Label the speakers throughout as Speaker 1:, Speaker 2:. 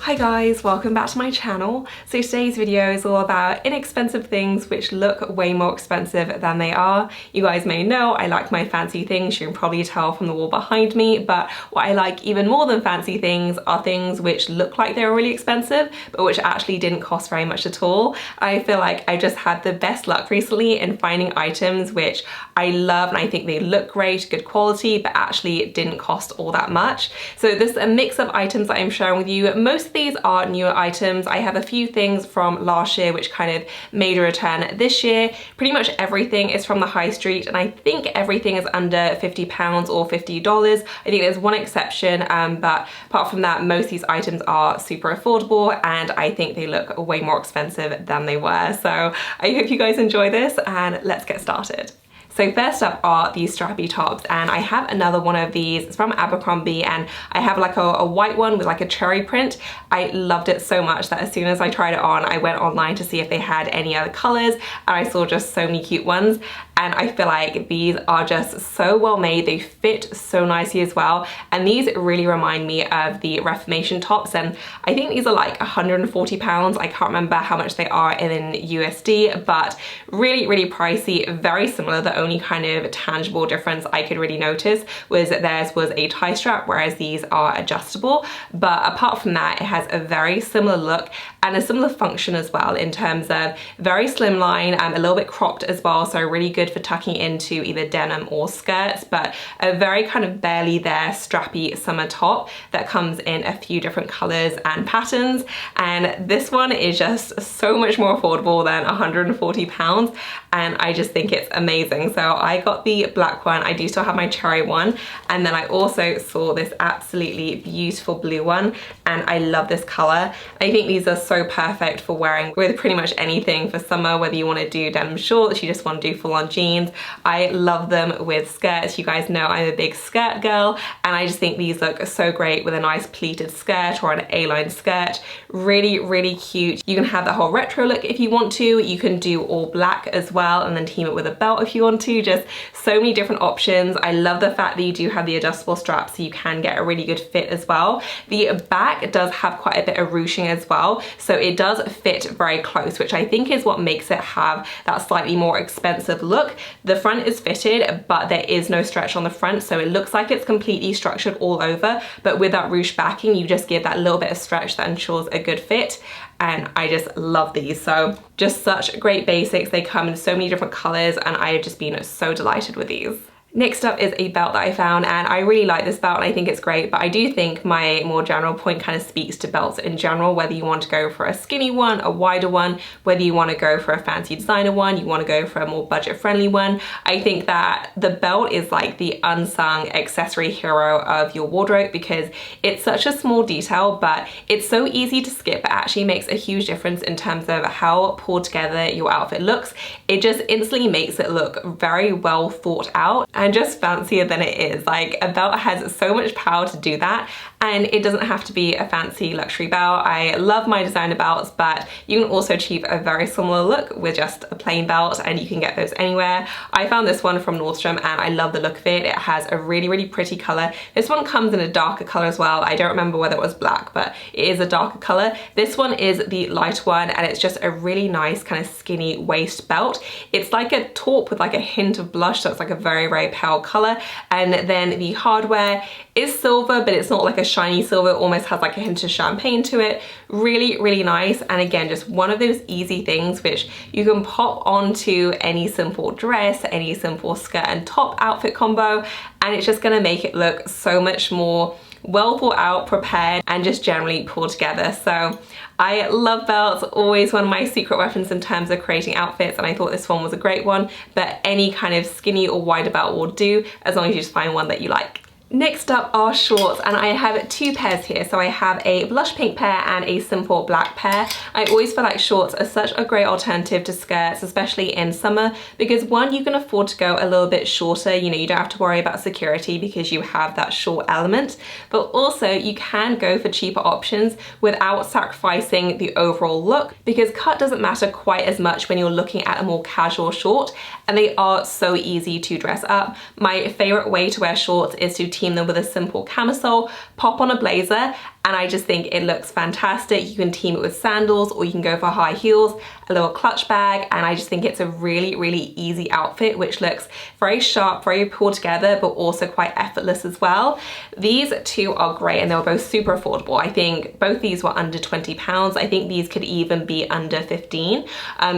Speaker 1: Hi guys, welcome back to my channel. So today's video is all about inexpensive things which look way more expensive than they are. You guys may know I like my fancy things, you can probably tell from the wall behind me, but what I like even more than fancy things are things which look like they're really expensive, but which actually didn't cost very much at all. I feel like I just had the best luck recently in finding items which I love and I think they look great, good quality, but actually it didn't cost all that much. So this is a mix of items that I'm sharing with you. Most of these are newer items. I have a few things from last year which kind of made a return this year. Pretty much everything is from the high street and I think everything is under £50 or $50. I think there's one exception, but apart from that, most of these items are super affordable and I think they look way more expensive than they were. So I hope you guys enjoy this and let's get started. So first up are these strappy tops, and I have another one of these. It's from Abercrombie and I have like a white one with like a cherry print. I loved it so much that as soon as I tried it on, I went online to see if they had any other colors and I saw just so many cute ones. And I feel like these are just so well made. They fit so nicely as well. And these really remind me of the Reformation tops. And I think these are like £140. I can't remember how much they are in USD, but really, really pricey, very similar. The only kind of tangible difference I could really notice was that theirs was a tie strap, whereas these are adjustable. But apart from that, it has a very similar look and a similar function as well in terms of very slimline, a little bit cropped as well. So really good for tucking into either denim or skirts, but a very kind of barely there strappy summer top that comes in a few different colors and patterns. And this one is just so much more affordable than £140 and I just think it's amazing. So I got the black one, I do still have my cherry one, and then I also saw this absolutely beautiful blue one and I love this color. I think these are so perfect for wearing with pretty much anything for summer, whether you want to do denim shorts, you just want to do full on jeans. I love them with skirts. You guys know I'm a big skirt girl and I just think these look so great with a nice pleated skirt or an A-line skirt. Really, really cute. You can have the whole retro look if you want to. You can do all black as well and then team it with a belt if you want to. Just so many different options. I love the fact that you do have the adjustable strap so you can get a really good fit as well. The back does have quite a bit of ruching as well, so it does fit very close, which I think is what makes it have that slightly more expensive look. The front is fitted, but there is no stretch on the front, so it looks like it's completely structured all over, but with that ruche backing, you just give that little bit of stretch that ensures a good fit. And I just love these. So just such great basics. They come in so many different colors and I have just been so delighted with these. Next up is a belt that I found and I really like this belt and I think it's great, but I do think my more general point kind of speaks to belts in general, whether you want to go for a skinny one, a wider one, whether you want to go for a fancy designer one, you want to go for a more budget friendly one. I think that the belt is like the unsung accessory hero of your wardrobe because it's such a small detail, but it's so easy to skip, but actually makes a huge difference in terms of how pulled together your outfit looks. It just instantly makes it look very well thought out and just fancier than it is. Like a belt has so much power to do that and it doesn't have to be a fancy luxury belt. I love my designer belts, but you can also achieve a very similar look with just a plain belt and you can get those anywhere. I found this one from Nordstrom and I love the look of it. It has a really, really pretty color. This one comes in a darker color as well. I don't remember whether it was black, but it is a darker color. This one is the light one and it's just a really nice kind of skinny waist belt. It's like a taupe with like a hint of blush, so it's like a very, very pale color. And then the hardware is silver, but it's not like a shiny silver. It almost has like a hint of champagne to it. Really, really nice. And again, just one of those easy things which you can pop onto any simple dress, any simple skirt and top outfit combo, and it's just gonna make it look so much more well thought out, prepared, and just generally pulled together. So I love belts, always one of my secret weapons in terms of creating outfits, and I thought this one was a great one, but any kind of skinny or wider belt will do as long as you just find one that you like. Next up are shorts, and I have two pairs here. So I have a blush pink pair and a simple black pair. I always feel like shorts are such a great alternative to skirts, especially in summer, because one, you can afford to go a little bit shorter. You know, you don't have to worry about security because you have that short element, but also you can go for cheaper options without sacrificing the overall look, because cut doesn't matter quite as much when you're looking at a more casual short, and they are so easy to dress up. My favorite way to wear shorts is to team them with a simple camisole, pop on a blazer, and I just think it looks fantastic. You can team it with sandals, or you can go for high heels, a little clutch bag, and I just think it's a really, really easy outfit, which looks very sharp, very pulled together, but also quite effortless as well. These two are great, and they were both super affordable. I think both these were under £20. I think these could even be under 15.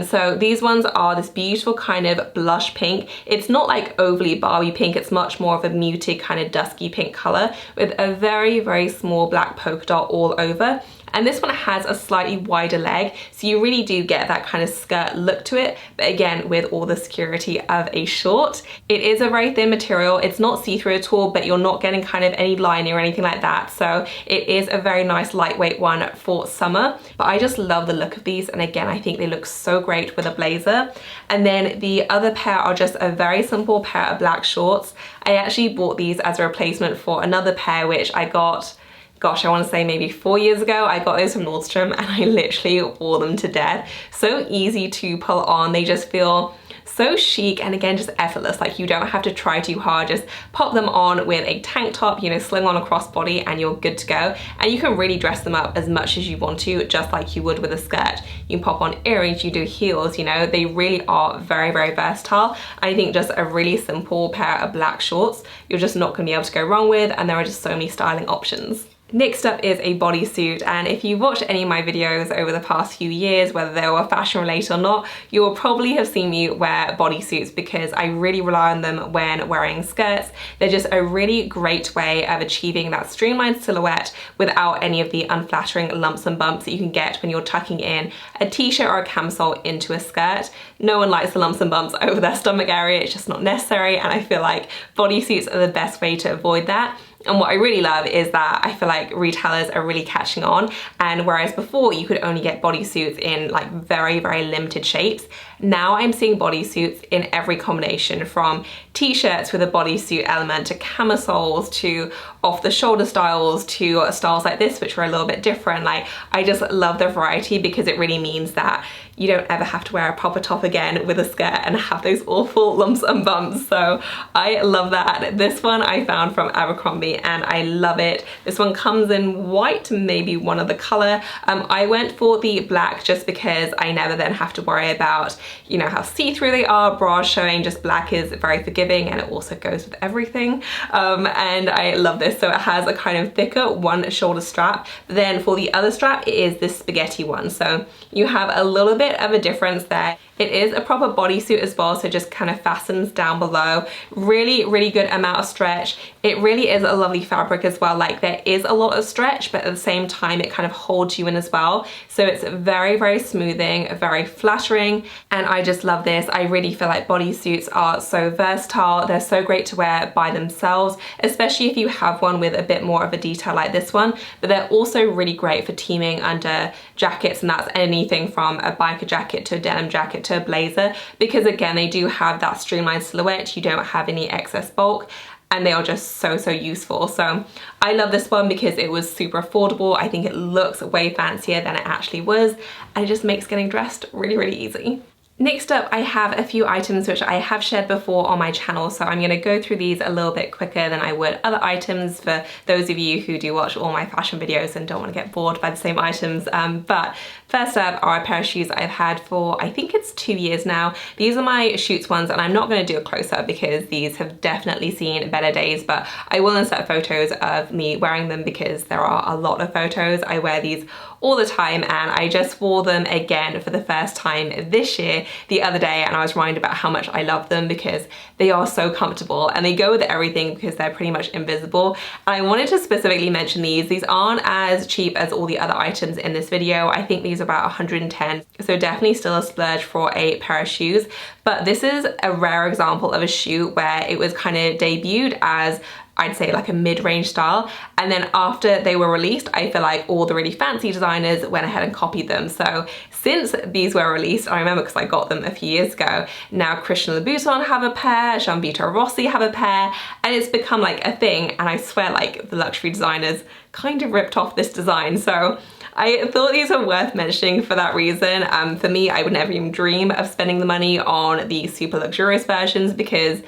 Speaker 1: So these ones are this beautiful kind of blush pink. It's not like overly Barbie pink, it's much more of a muted kind of dusky pink color with a very, very small black polka dot all over. And this one has a slightly wider leg, so you really do get that kind of skirt look to it, but again, with all the security of a short. It is a very thin material, it's not see-through at all, but you're not getting kind of any lining or anything like that, so it is a very nice lightweight one for summer. But I just love the look of these, and again, I think they look so great with a blazer. And then the other pair are just a very simple pair of black shorts. I actually bought these as a replacement for another pair which I got, gosh, I want to say maybe 4 years ago. I got those from Nordstrom and I literally wore them to death. So easy to pull on. They just feel so chic, and again, just effortless. Like, you don't have to try too hard. Just pop them on with a tank top, you know, sling on a crossbody, and you're good to go. And you can really dress them up as much as you want to, just like you would with a skirt. You can pop on earrings, you do heels, you know, they really are very, very versatile. I think just a really simple pair of black shorts, you're just not gonna be able to go wrong with, and there are just so many styling options. Next up is a bodysuit, and if you've watched any of my videos over the past few years, whether they were fashion related or not, you will probably have seen me wear bodysuits because I really rely on them when wearing skirts. They're just a really great way of achieving that streamlined silhouette without any of the unflattering lumps and bumps that you can get when you're tucking in a t-shirt or a camisole into a skirt. No one likes the lumps and bumps over their stomach area, it's just not necessary, and I feel like bodysuits are the best way to avoid that. And what I really love is that I feel like retailers are really catching on, and whereas before you could only get bodysuits in like very, very limited shapes, now I'm seeing bodysuits in every combination, from t-shirts with a bodysuit element to camisoles to off-the-shoulder styles to styles like this, which are a little bit different. Like, I just love the variety because it really means that you don't ever have to wear a proper top again with a skirt and have those awful lumps and bumps. So I love that. This one I found from Abercrombie and I love it. This one comes in white, maybe one other color. I went for the black just because I never then have to worry about, you know, how see-through they are, bras showing. Just black is very forgiving and it also goes with everything. And I love this. So it has a kind of thicker one shoulder strap. Then for the other strap, it is this spaghetti one. So you have a little bit of a difference there. It is a proper bodysuit as well, so just kind of fastens down below. Really, really good amount of stretch. It really is a lovely fabric as well. Like, there is a lot of stretch, but at the same time it kind of holds you in as well. So it's very, very smoothing, very flattering, and I just love this. I really feel like bodysuits are so versatile. They're so great to wear by themselves, especially if you have one with a bit more of a detail like this one, but they're also really great for teaming under jackets, and that's anything from a biker jacket to a denim jacket to a blazer, because again, they do have that streamlined silhouette. You don't have any excess bulk, and they are just so, so useful. So I love this one because it was super affordable. I think it looks way fancier than it actually was, and it just makes getting dressed really, really easy. Next up, I have a few items which I have shared before on my channel, so I'm going to go through these a little bit quicker than I would other items for those of you who do watch all my fashion videos and don't want to get bored by the same items. But first up are a pair of shoes I've had for, I think it's 2 years now. These are my Shoots ones, and I'm not going to do a close-up because these have definitely seen better days, but I will insert photos of me wearing them because there are a lot of photos. I wear these all the time, and I just wore them again for the first time this year the other day, and I was reminded about how much I love them because they are so comfortable and they go with everything because they're pretty much invisible. And I wanted to specifically mention these. These aren't as cheap as all the other items in this video. I think these are about 110, so definitely still a splurge for a pair of shoes. But this is a rare example of a shoe where it was kind of debuted as, I'd say, like a mid-range style, and then after they were released, I feel like all the really fancy designers went ahead and copied them. So since these were released, I remember because I got them a few years ago, now Christian Louboutin have a pair, Gianvito Rossi have a pair, and it's become like a thing, and I swear like the luxury designers kind of ripped off this design. So I thought these were worth mentioning for that reason. For me, I would never even dream of spending the money on the super luxurious versions because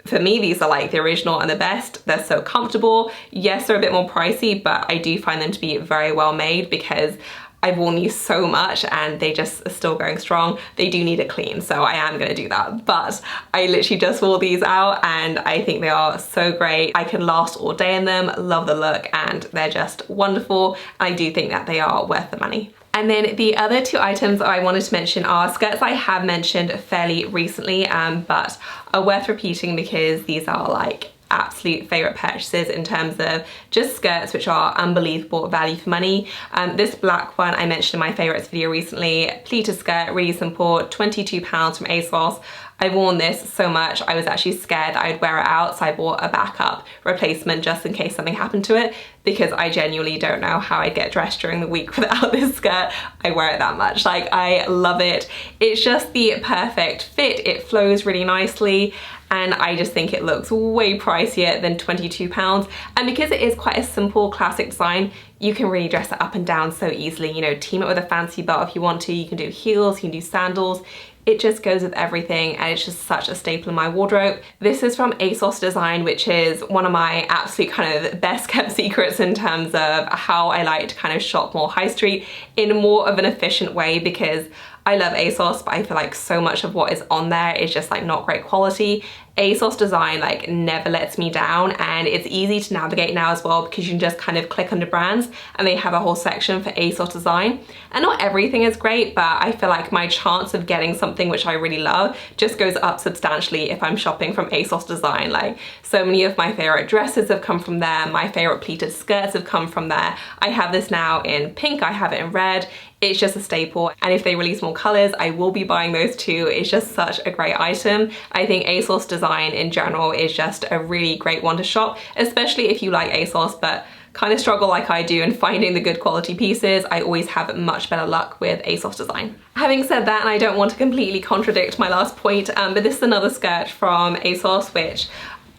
Speaker 1: For me, these are like the original and the best. They're so comfortable. Yes, they're a bit more pricey, but I do find them to be very well made because I've worn these so much and they just are still going strong. They do need a clean, so I am gonna do that. But I literally just wore these out and I think they are so great. I can last all day in them, love the look, and they're just wonderful. I do think that they are worth the money. And then the other two items I wanted to mention are skirts I have mentioned fairly recently, but are worth repeating because these are like absolute favorite purchases in terms of just skirts which are unbelievable value for money. This black one I mentioned in my favorites video recently, pleated skirt, really simple, £22 from ASOS. I've worn this so much, I was actually scared that I'd wear it out, so I bought a backup replacement just in case something happened to it, because I genuinely don't know how I'd get dressed during the week without this skirt. I wear it that much. Like, I love it. It's just the perfect fit. It flows really nicely, and I just think it looks way pricier than £22. And because it is quite a simple classic design, you can really dress it up and down so easily. You know, team it with a fancy belt if you want to. You can do heels, you can do sandals. It just goes with everything, and it's just such a staple in my wardrobe. This is from ASOS Design, which is one of my absolute kind of best kept secrets in terms of how I like to kind of shop more high street in more of an efficient way, because I love ASOS, but I feel like so much of what is on there is just like not great quality. ASOS Design like never lets me down, and it's easy to navigate now as well because you can just kind of click under brands and they have a whole section for ASOS Design. And not everything is great, but I feel like my chance of getting something which I really love just goes up substantially if I'm shopping from ASOS Design. Like, so many of my favorite dresses have come from there, my favorite pleated skirts have come from there. I have this now in pink, I have it in red. It's just a staple, and if they release more colors, I will be buying those too. It's just such a great item. I think ASOS Design in general is just a really great one to shop, especially if you like ASOS but kind of struggle like I do in finding the good quality pieces. I always have much better luck with ASOS Design. Having said that, and I don't want to completely contradict my last point, but this is another skirt from ASOS which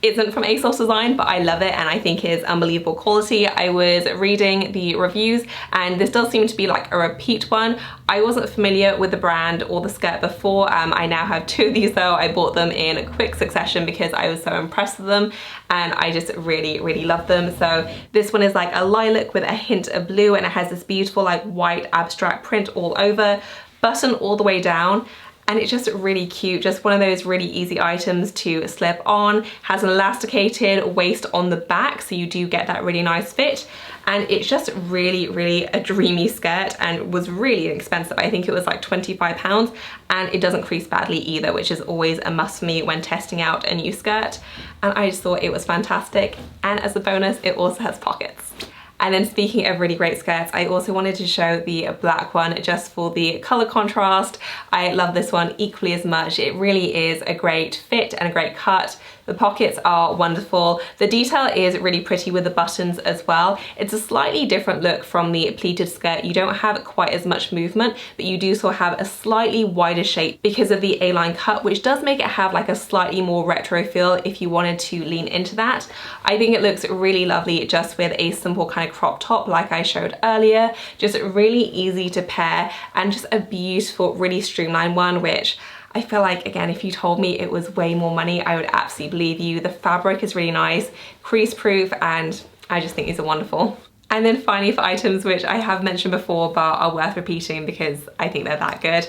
Speaker 1: isn't from ASOS Design, but I love it and I think is unbelievable quality. I was reading the reviews and this does seem to be like a repeat one. I wasn't familiar with the brand or the skirt before. I now have two of these though. I bought them in quick succession because I was so impressed with them and I just really, really love them. So this one is like a lilac with a hint of blue, and it has this beautiful like white abstract print all over, button all the way down. And it's just really cute, just one of those really easy items to slip on. Has an elasticated waist on the back, so you do get that really nice fit. And it's just really, really a dreamy skirt, and was really inexpensive. I think it was like £25, and it doesn't crease badly either, which is always a must for me when testing out a new skirt. And I just thought it was fantastic. And as a bonus, it also has pockets. And then speaking of really great skirts, I also wanted to show the black one just for the color contrast. I love this one equally as much. It really is a great fit and a great cut. The pockets are wonderful. The detail is really pretty with the buttons as well. It's a slightly different look from the pleated skirt. You don't have quite as much movement, but you do still have a slightly wider shape because of the A-line cut, which does make it have like a slightly more retro feel if you wanted to lean into that. I think it looks really lovely just with a simple kind of crop top like I showed earlier. Just really easy to pair, and just a beautiful, really streamlined one, which I feel like, again, if you told me it was way more money, I would absolutely believe you. The fabric is really nice, crease proof, and I just think these are wonderful. And then finally, for items which I have mentioned before but are worth repeating because I think they're that good,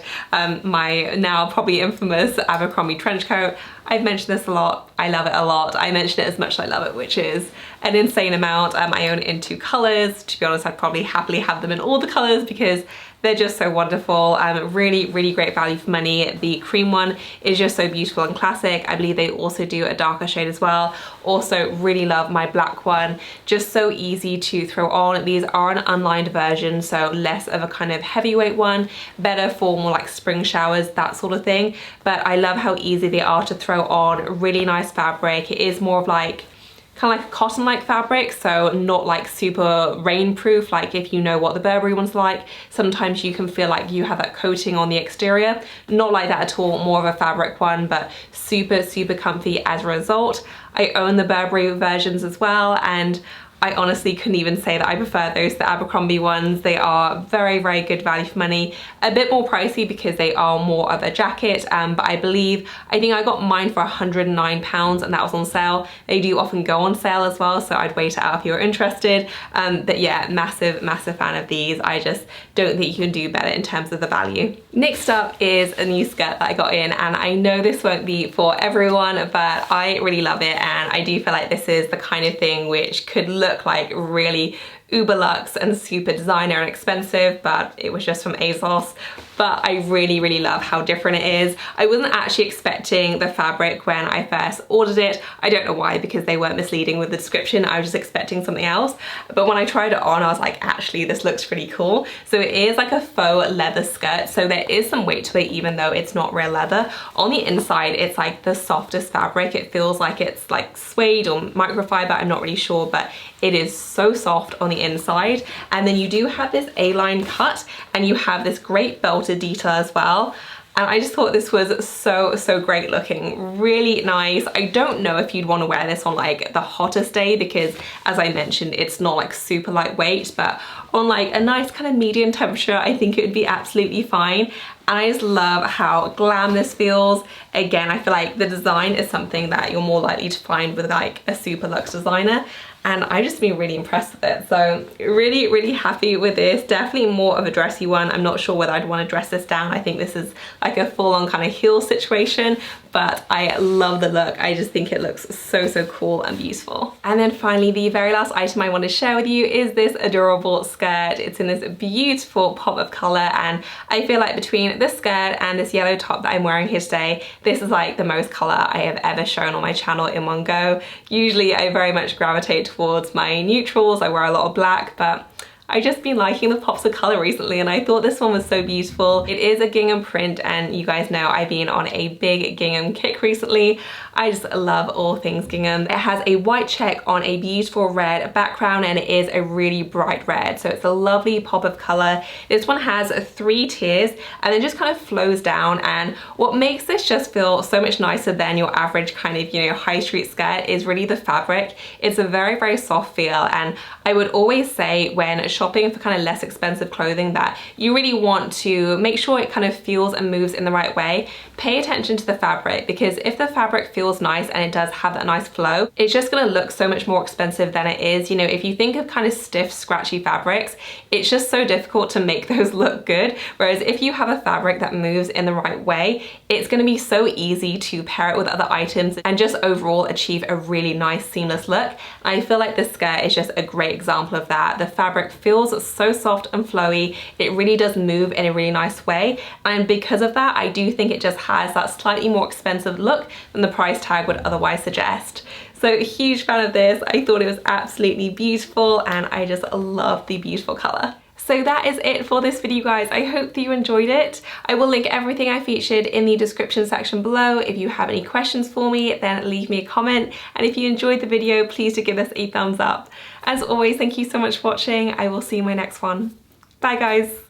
Speaker 1: my now probably infamous Abercrombie trench coat. I've mentioned this a lot, I love it a lot. I mention it as much as I love it, which is an insane amount. I own it in 2 colors. To be honest, I'd probably happily have them in all the colors because they're just so wonderful. Really, really great value for money. The cream one is just so beautiful and classic. I believe they also do a darker shade as well. Also really love my black one. Just so easy to throw on. These are an unlined version, so less of a kind of heavyweight one. Better for more like spring showers, that sort of thing. But I love how easy they are to throw on. Really nice fabric. It is more of like kind of like a cotton-like fabric, so not like super rainproof, like if you know what the Burberry one's like. Sometimes you can feel like you have that coating on the exterior. Not like that at all, more of a fabric one, but super, super comfy as a result. I own the Burberry versions as well, and I honestly couldn't even say that I prefer those to the Abercrombie ones. They are very, very good value for money. A bit more pricey because they are more of a jacket, but I think I got mine for £109 and that was on sale. They do often go on sale as well, so I'd wait it out if you're interested. But yeah, massive fan of these. I just don't think you can do better in terms of the value. Next up is a new skirt that I got in, and I know this won't be for everyone, but I really love it, and I do feel like this is the kind of thing which could look like really uber luxe and super designer and expensive, but it was just from ASOS. But I really love how different it is. I wasn't actually expecting the fabric when I first ordered it. I don't know why, because they weren't misleading with the description. I was just expecting something else. But when I tried it on, I was like, actually, this looks really cool. So it is like a faux leather skirt. So there is some weight to it, even though it's not real leather. On the inside, it's like the softest fabric. It feels like it's like suede or microfiber. I'm not really sure, but it is so soft on the inside. And then you do have this A-line cut, and you have this great belted detail as well. And I just thought this was so great looking, really nice. I don't know if you'd want to wear this on like the hottest day, because as I mentioned, it's not like super lightweight, but on like a nice kind of medium temperature, I think it would be absolutely fine. And I just love how glam this feels. Again, I feel like the design is something that you're more likely to find with like a super luxe designer. And I just been really impressed with it. So really happy with this. Definitely more of a dressy one. I'm not sure whether I'd want to dress this down. I think this is like a full-on kind of heel situation, but I love the look. I just think it looks so cool and beautiful. And then finally, the very last item I want to share with you is this adorable skirt. It's in this beautiful pop of color, and I feel like between this skirt and this yellow top that I'm wearing here today, this is like the most color I have ever shown on my channel in one go. Usually I very much gravitate towards my neutrals. I wear a lot of black, but I've just been liking the pops of color recently, and I thought this one was so beautiful. It is a gingham print, and you guys know I've been on a big gingham kick recently. I just love all things gingham. It has a white check on a beautiful red background, and it is a really bright red, so it's a lovely pop of color. This one has 3 tiers and then just kind of flows down, and what makes this just feel so much nicer than your average kind of, you know, high street skirt is really the fabric. It's a very soft feel, and I would always say when shopping for kind of less expensive clothing that you really want to make sure it kind of feels and moves in the right way. Pay attention to the fabric, because if the fabric feels nice and it does have that nice flow, it's just going to look so much more expensive than it is. You know, if you think of kind of stiff, scratchy fabrics, it's just so difficult to make those look good. Whereas if you have a fabric that moves in the right way, it's going to be so easy to pair it with other items and just overall achieve a really nice seamless look. I feel like this skirt is just a great example of that. The fabric feels so soft and flowy. It really does move in a really nice way, and because of that, I do think it just has that slightly more expensive look than the price tag would otherwise suggest. So a huge fan of this. I thought it was absolutely beautiful, and I just love the beautiful color. So that is it for this video, guys. I hope that you enjoyed it. I will link everything I featured in the description section below. If you have any questions for me, then leave me a comment. And if you enjoyed the video, please do give us a thumbs up. As always, thank you so much for watching. I will see you in my next one. Bye, guys.